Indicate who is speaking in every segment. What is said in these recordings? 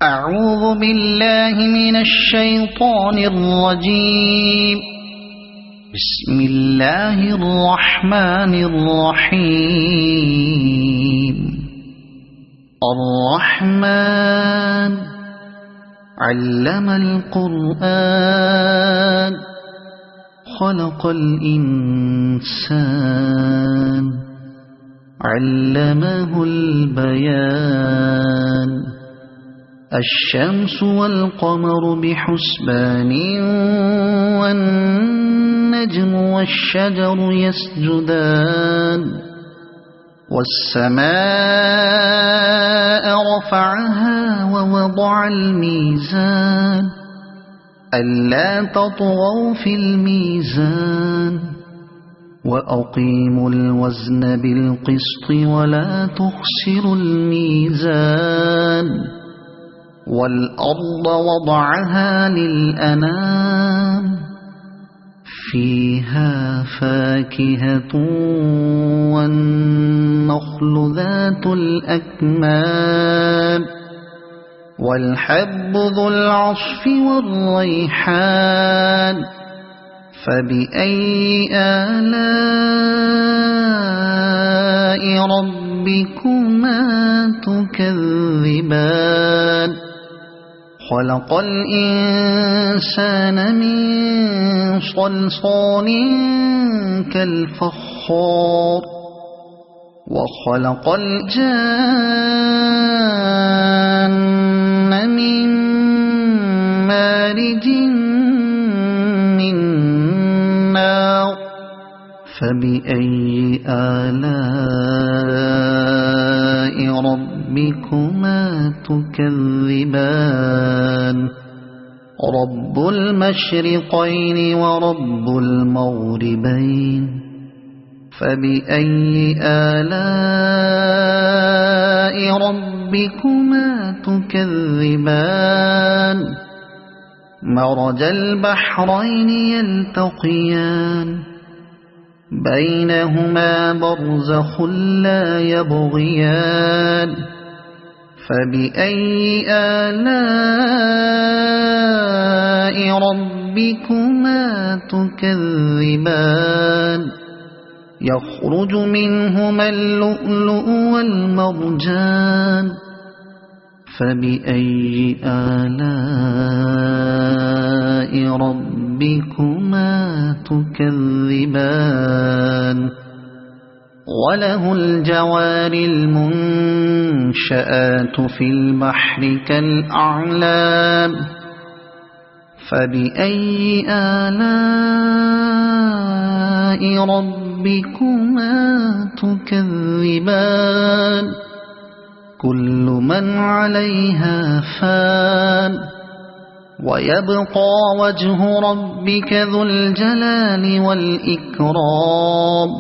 Speaker 1: أعوذ بالله من الشيطان الرجيم. بسم الله الرحمن الرحيم. الرحمن علم القرآن خلق الإنسان علمه البيان. الشمس والقمر بحسبان والنجم والشجر يسجدان. والسماء رفعها ووضع الميزان ألا تطغوا في الميزان وأقيموا الوزن بالقسط ولا تخسروا الميزان. والأرض وضعها للأنام فيها فاكهة والنخل ذات الأكمام والحب ذو العصف والريحان. فبأي آلاء ربكما تكذبان. خلق الإنسان من صلصال كالفخار وخلق الجان من مارج من نار. فبأي آلاء ربكما تكذبان. رب المشرقين ورب المغربين. فبأي آلاء ربكما تكذبان. مرج البحرين يلتقيان بينهما برزخ لا يبغيان. فبأي آلاء ربكما تكذبان. يخرج منهما اللؤلؤ والمرجان. فبأي آلاء ربكما تكذبان. وله الجوار المنشآت في البحر كالأعلام. فبأي آلاء ربكما تكذبان. كل من عليها فان ويبقى وجه ربك ذو الجلال والإكرام.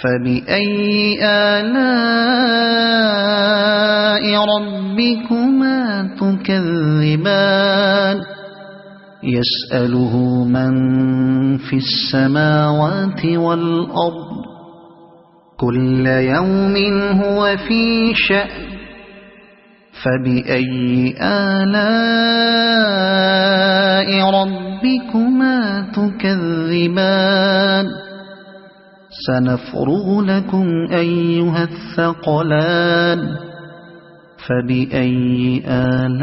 Speaker 1: فبأي آلاء ربكما تكذبان. يسأله من في السماوات والأرض كل يوم هو في شأن. فبأي آلاء ربكما تكذبان. سنفرغ لكم أيها الثقلان. فبأي آلاء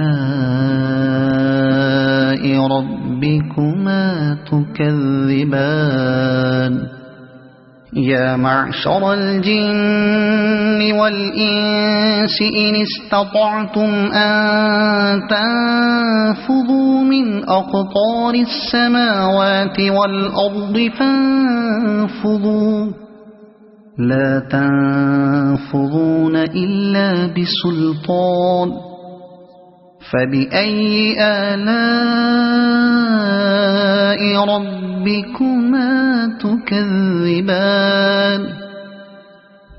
Speaker 1: ربكما تكذبان. يا معشر الجن والإنس إن استطعتم أن تنفذوا من أقطار السماوات والأرض فانفذوا لا تنفذون إلا بسلطان. فبأي آلاء ربكما تكذبان.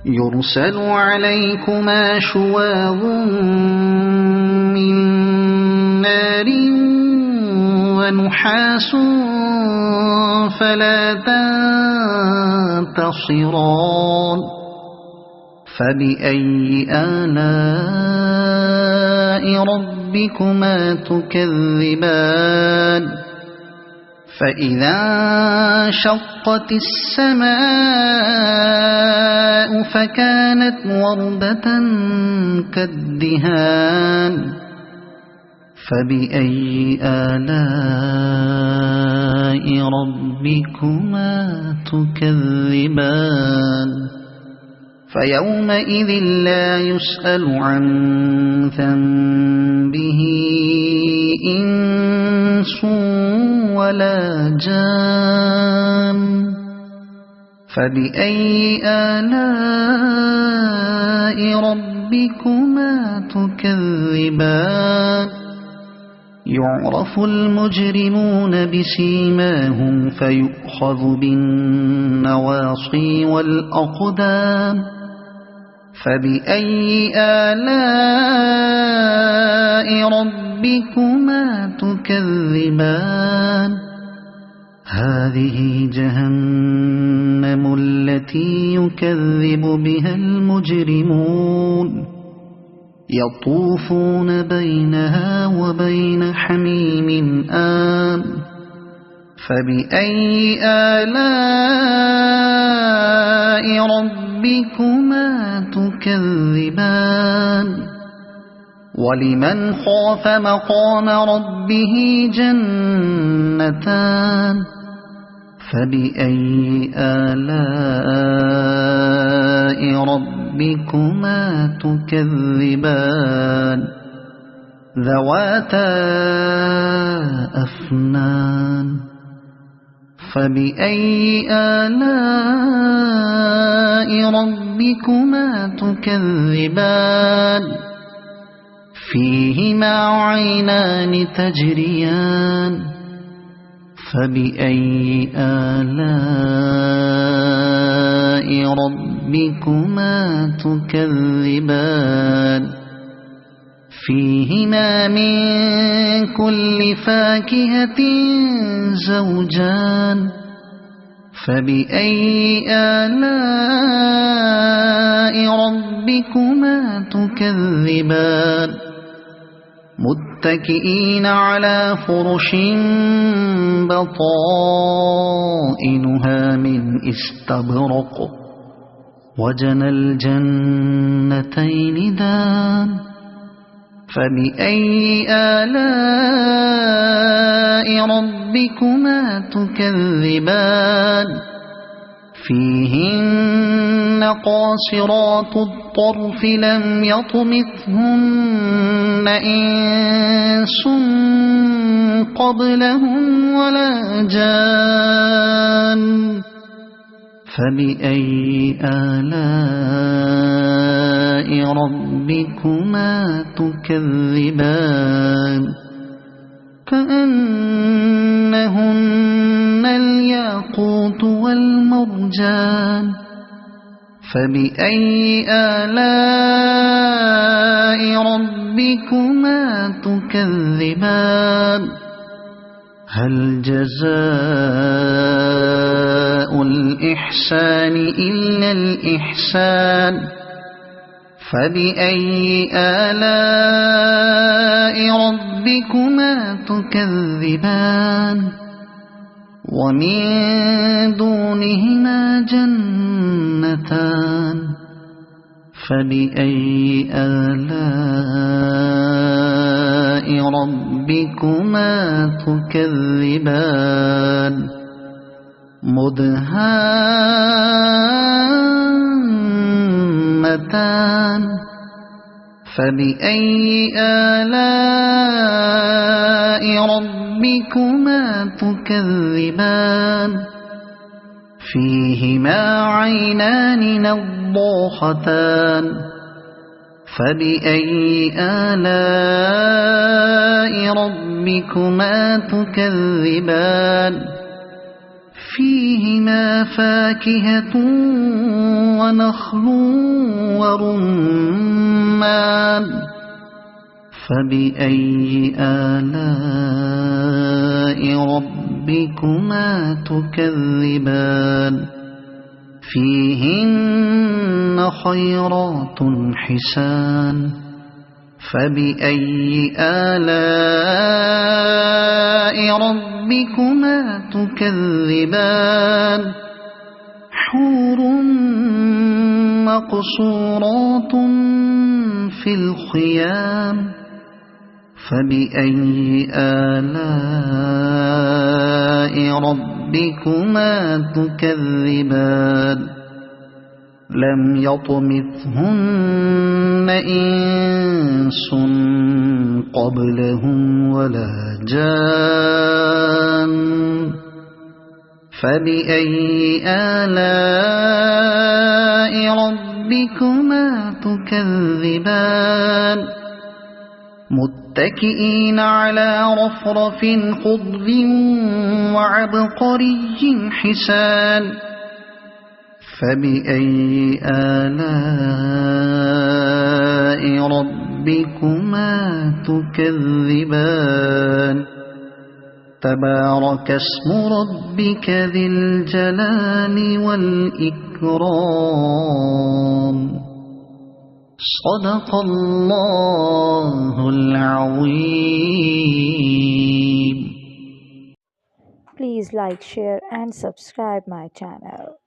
Speaker 1: يرسل عليكما شواظ من نار ونحاس فلا تنتصران. فبأي آلاء ربكما تكذبان فإذا انشقت السماء فكانت وردة كالدهان فبأي آلاء ربكما تكذبان فيومئذ لا يسأل عن ذنبه إنس ولا جان فبأي آلاء ربكما تكذبان يعرف المجرمون بسيماهم فيؤخذ بالنواصي والأقدام فبأي آلاء ربكما تكذبان هذه جهنم التي يكذب بها المجرمون يطوفون بينها وبين حميم آن فبأي آلاء ربكما تكذبان ولمن خاف مقام ربه جنتان فبأي آلاء ربكما تكذبان ذواتا أفنان فبأي آلاء ربكما تكذبان فيهما عينان تجريان فبأي آلاء ربكما تكذبان فيهما من كل فاكهة زوجان فبأي آلاء ربكما تكذبان متكئين على فرش بطائنها من استبرق وجنى الجنتين دان فبأي آلاء ربكما تكذبان فيهن قاصرات الطرف لم يطمثهن إنس قبلهم ولا جان فبأي آلاء ربكما تكذبان كأنهن الياقوت والمرجان فبأي آلاء ربكما تكذبان هل جزاء الإحسان إلا الإحسان فبأي آلاء ربكما تكذبان ومن دونهما جنتان فبأي آلاء ربكما تكذبان مدهامتان فبأي آلاء ربكما تكذبان فيهما عينان نضاختان فبأي آلاء ربكما تكذبان فيهما فاكهة ونخل ورمان فبأي آلاء ربكما تكذبان فيهن خيرات حسان فبأي آلاء ربكما تكذبان حور مقصورات في الخيام فبأي آلاء ربكما تكذبان لم يطمثهن إنس قبلهم ولا جان فبأي آلاء ربكما تكذبان متكئين على رفرف خضر وعبقري حسان فبأي آلاء ربكما تكذبان تبارك اسم ربك ذي الجلال والإكرام صدق الله العظيم.
Speaker 2: Please like, share, and subscribe my channel.